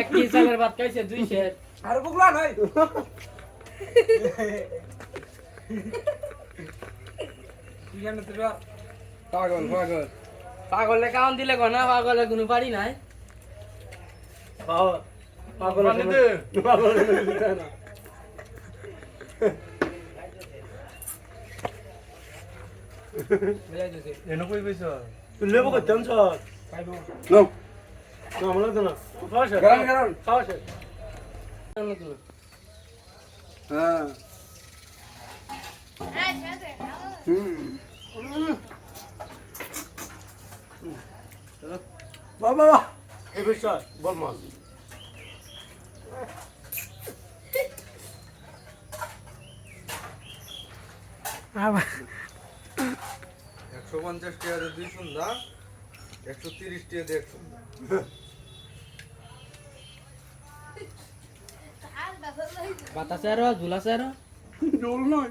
এক কি চালের ভাত খাইছে 2 শের আর বুকলা নাই কি জানো তোরা পাগল পাগলে কাউন দিলে গনা পাগলে কোনো পারি নাই পাগল না এনো কই কইছ তুই লেবো কই জানছ খাইবো নো না আমলা না খাওয়া গরম খাওয়া হ্যাঁ বাবা এই বিষয় বল মাস আবার 150 টাকা দিয়ে 2 সুন্দা 130 টাকা দিয়ে 1 সুন্দা বাতাসে আর ঝুলাসে আর জল নয়